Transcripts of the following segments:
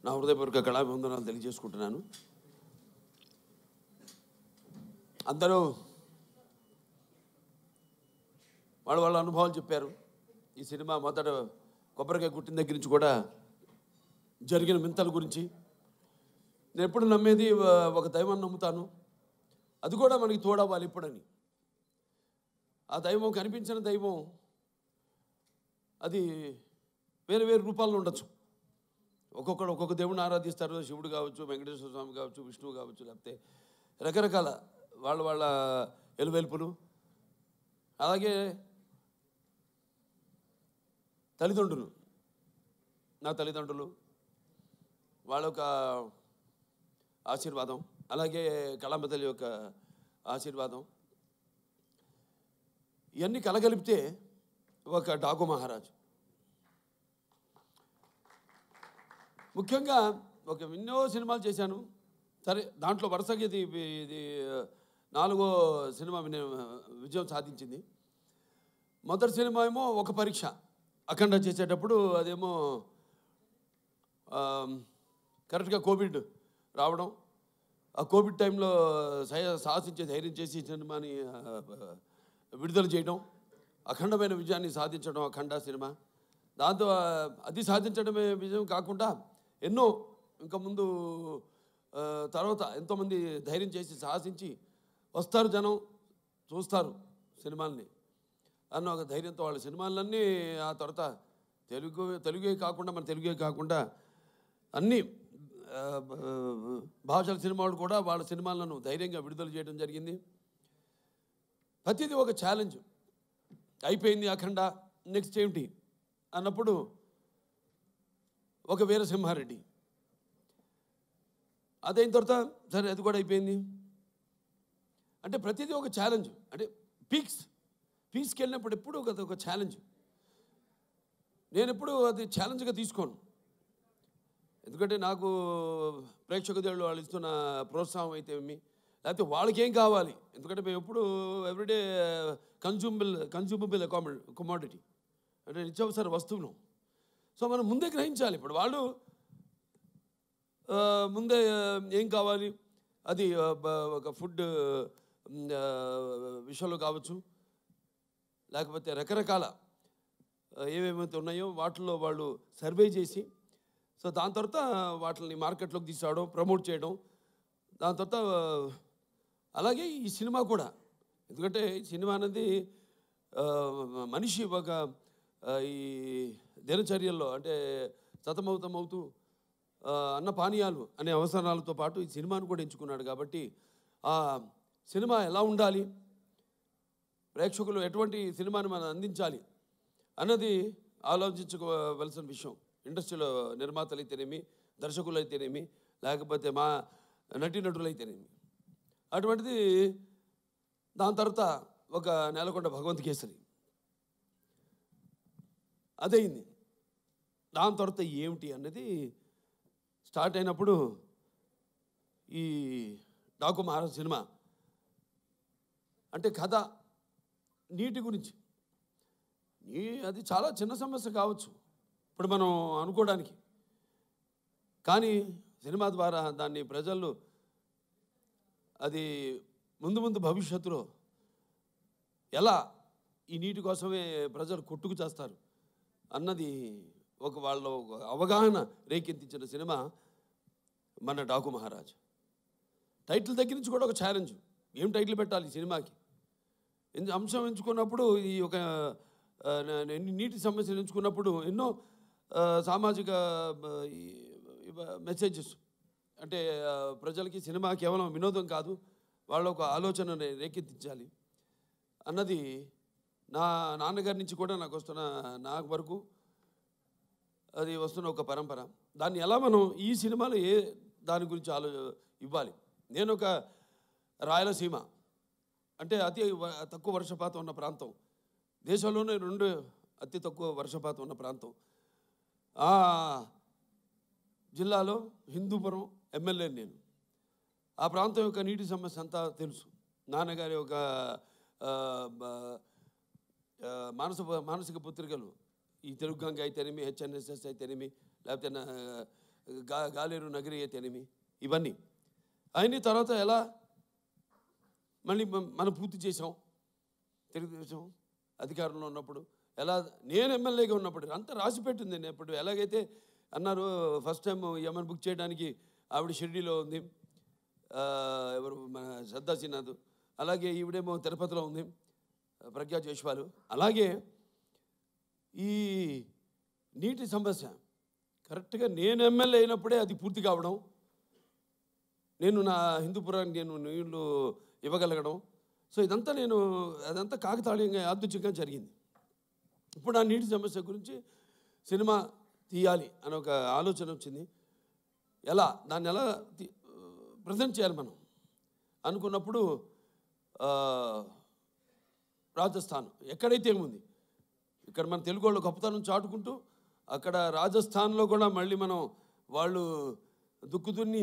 నా హృదయపూర్వక కళాభివందనాలు తెలియజేసుకుంటున్నాను. అందరూ వాళ్ళ అనుభవాలు చెప్పారు. ఈ సినిమా మొదట కొబ్బరికాయ కుట్టిన దగ్గర నుంచి కూడా జరిగిన వింతల గురించి. నేను ఎప్పుడు నమ్మేది ఒక దైవాన్ని నమ్ముతాను, అది కూడా మనకి తోడవ్వాలి ఇప్పుడని. ఆ దైవం కనిపించిన దైవం అది వేరు వేరు రూపాల్లో ఉండొచ్చు. ఒక్కొక్కడు ఒక్కొక్క దేవుడిని ఆరాధిస్తారు. శివుడు కావచ్చు, వెంకటేశ్వర స్వామి కావచ్చు, విష్ణువు కావచ్చు, లేకపోతే రకరకాల వాళ్ళ ఎలువెల్పులు. అలాగే తల్లిదండ్రులు, నా తల్లిదండ్రులు వాళ్ళ యొక్క ఆశీర్వాదం, అలాగే కళాంబ తల్లి యొక్క ఆశీర్వాదం, ఇవన్నీ కలగలిపితే ఒక డాకు మహారాజు. ముఖ్యంగా ఎన్నో సినిమాలు చేశాను. సరే, దాంట్లో వరుసగా ఇది 4వ సినిమా విజయం సాధించింది. మొదటి సినిమా ఏమో ఒక పరీక్ష, అఖండ చేసేటప్పుడు అదేమో కరెక్ట్గా కోవిడ్ రావడం. ఆ కోవిడ్ టైంలో సాహసించే ధైర్యం చేసి సినిమాని విడుదల చేయడం, అఖండమైన విజయాన్ని సాధించడం అఖండ సినిమా. దాంతో అది సాధించడమే విజయం కాకుండా ఎన్నో ఇంకా ముందు తర్వాత ఎంతోమంది ధైర్యం చేసి సాహసించి వస్తారు, జనం చూస్తారు సినిమాల్ని అన్న ఒక ధైర్యంతో వాళ్ళ సినిమాలన్నీ ఆ తర్వాత తెలుగే కాకుండా అన్ని భాషల సినిమాలు కూడా వాళ్ళ సినిమాలను ధైర్యంగా విడుదల చేయడం జరిగింది. ప్రతిదీ ఒక ఛాలెంజ్. అయిపోయింది అఖండ, నెక్స్ట్ ఏమిటి అన్నప్పుడు ఒక వీరసింహారెడ్డి, అదైన తర్వాత సరే అది కూడా అయిపోయింది. అంటే ప్రతిదీ ఒక ఛాలెంజ్. అంటే పీక్స్కి వెళ్ళినప్పుడు ఎప్పుడు ఒక ఛాలెంజ్. నేను ఎప్పుడు అది ఛాలెంజ్గా తీసుకోను. ఎందుకంటే నాకు ప్రేక్షక దేవుళ్ళు వాళ్ళు ఇస్తున్న ప్రోత్సాహం అయితే లేకపోతే వాళ్ళకి ఏం కావాలి. ఎందుకంటే మేము ఎప్పుడు ఎవ్రీడే కన్జ్యూమబుల్ కమోడిటీ, అంటే నిత్యావసర వస్తువును. సో మనం ముందే గ్రహించాలి. ఇప్పుడు వాళ్ళు ముందే ఏం కావాలి, అది ఒక ఫుడ్ విషయంలో కావచ్చు, లేకపోతే రకరకాల ఏమేమైతే ఉన్నాయో వాటిల్లో వాళ్ళు సర్వే చేసి, సో దాని తర్వాత వాటిని మార్కెట్లోకి తీసుకురావడం, ప్రమోట్ చేయడం. దాని తర్వాత అలాగే ఈ సినిమా కూడా, ఎందుకంటే ఈ సినిమా అనేది మనిషి ఒక ఈ దినచర్యల్లో అంటే సతమవుతూ అన్న పానీయాలు అనే అవసరాలతో పాటు ఈ సినిమాను కూడా ఎంచుకున్నాడు. కాబట్టి ఆ సినిమా ఎలా ఉండాలి, ప్రేక్షకులు ఎటువంటి సినిమాని మనం అందించాలి అన్నది ఆలోచించుకోవలసిన విషయం. ఇండస్ట్రీలో నిర్మాతలు అయితేనేమి, దర్శకులు అయితేనేమి, లేకపోతే మా నటీనటులు అయితేనేమి. అటువంటిది దాని తర్వాత ఒక నేలకొండ భగవంత్ కేసరి అదయింది. దాని తర్వాత ఏమిటి అన్నది స్టార్ట్ అయినప్పుడు ఈ డాకు మహారాజ్ సినిమా అంటే కథ నీటి గురించి. అది చాలా చిన్న సమస్య కావచ్చు ఇప్పుడు మనం అనుకోవడానికి, కానీ సినిమా ద్వారా దాన్ని ప్రజలు అది ముందు భవిష్యత్తులో ఎలా ఈ నీటి కోసమే ప్రజలు కొట్టుకు చేస్తారు అన్నది వాళ్ళ అవగాహన రేకెత్తించిన సినిమా మన డాకు మహారాజ్. టైటిల్ దగ్గర నుంచి కూడా ఒక ఛాలెంజ్, ఏం టైటిల్ పెట్టాలి ఈ సినిమాకి. అంశం ఎంచుకున్నప్పుడు ఈ ఒక నీటి సమస్యలు ఎంచుకున్నప్పుడు ఎన్నో సామాజిక మెసేజెస్, అంటే ప్రజలకి సినిమా కేవలం వినోదం కాదు, వాళ్ళ ఒక ఆలోచన రేకెత్తించాలి అన్నది నా నాన్నగారి నుంచి కూడా నాకు వరకు అది వస్తున్న ఒక పరంపర. దాన్ని ఎలా మనం ఈ సినిమాలో దాని గురించి ఇవ్వాలి. నేను ఒక రాయలసీమ అంటే అతి తక్కువ వర్షపాతం ఉన్న ప్రాంతం, దేశంలోనే 2 అతి తక్కువ వర్షపాతం ఉన్న ప్రాంతం. ఆ జిల్లాలో హిందూపురం ఎమ్మెల్యే నేను. ఆ ప్రాంతం యొక్క నీటి సమస్య అంతా తెలుసు. నాన్నగారి ఒక మానసిక పత్రికలు, ఈ తెలుగు గంగ అయితేనేమి, హెచ్ఎన్ఎస్ఎస్ అయితేనేమి, లేకపోతే గాలేరు నగరి అయితేనేమి ఇవన్నీ అయిన తర్వాత ఎలా మళ్ళీ మనం పూర్తి చేసాం. తెలుగుదేశం అధికారంలో ఉన్నప్పుడు ఎలా నేను ఎమ్మెల్యేగా ఉన్నప్పుడు అంతా రాసిపెట్టింది. నేను ఇప్పుడు ఎలాగైతే అన్నారు ఫస్ట్ టైం ఏమైనా బుక్ చేయడానికి ఆవిడ షిరిడీలో ఉంది, ఎవరు మన శ్రద్ధా శ్రీనాథ్, అలాగే ఈవిడేమో తిరుపతిలో ఉంది ప్రజ్ఞా జైస్వాల్. అలాగే ఈ నీటి సమస్య కరెక్ట్గా నేను ఎమ్మెల్యే అయినప్పుడే అది పూర్తి కావడం, నేను నా హిందూపురానికి నేను నీళ్ళు ఇవ్వగలగడం. సో ఇదంతా అదంతా కాకతాళీయంగా యాదృచ్ఛికంగా జరిగింది. ఇప్పుడు ఆ నీటి సమస్య గురించి సినిమా తీయాలి అని ఒక ఆలోచన వచ్చింది. దాన్ని ఎలా ప్రజెంట్ చేయాలి మనం అనుకున్నప్పుడు రాజస్థాన్ ఎక్కడైతే ఏముంది, ఇక్కడ మన తెలుగు వాళ్ళు గొప్పతనం చాటుకుంటూ అక్కడ రాజస్థాన్లో కూడా మళ్ళీ మనం వాళ్ళు దుక్కు దున్ని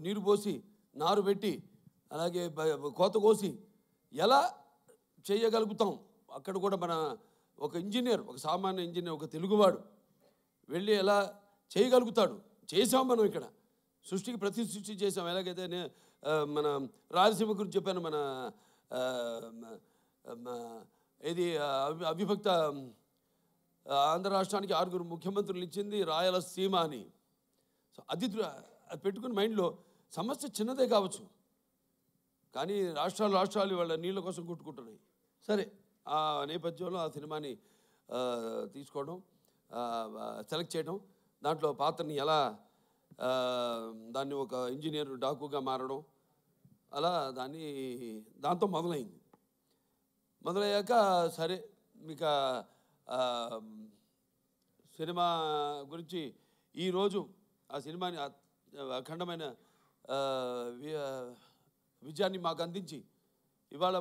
నీరు పోసి నారు పెట్టి అలాగే కోత కోసి ఎలా చేయగలుగుతాం, అక్కడ కూడా మన ఒక ఇంజనీర్, ఒక సామాన్య ఇంజనీర్, ఒక తెలుగువాడు వెళ్ళి ఎలా చేయగలుగుతాడు. చేసాం మనం ఇక్కడ సృష్టికి ప్రతి సృష్టి చేసాం. ఎలాగైతే మన రాయలసీమ గురించి చెప్పాను, మన ఇది అవిభక్త ఆంధ్ర రాష్ట్రానికి 6 ముఖ్యమంత్రులు ఇచ్చింది రాయలసీమ అని. సో అది పెట్టుకుని మైండ్లో సమస్య చిన్నదే కావచ్చు, కానీ రాష్ట్రాలు వాళ్ళ నీళ్ళ కోసం కొట్టుకుంటున్నాయి. సరే, ఆ నేపథ్యంలో ఆ సినిమాని తీసుకోవడం, సెలెక్ట్ చేయడం, దాంట్లో పాత్రని ఎలా దాన్ని ఒక ఇంజనీర్ డాకుగా మారడం, అలా దాంతో మొదలయ్యాక సరే మీకు సినిమా గురించి ఈరోజు ఆ సినిమాని అఖండమైన విజయాన్ని మాకు అందించి ఇవాళ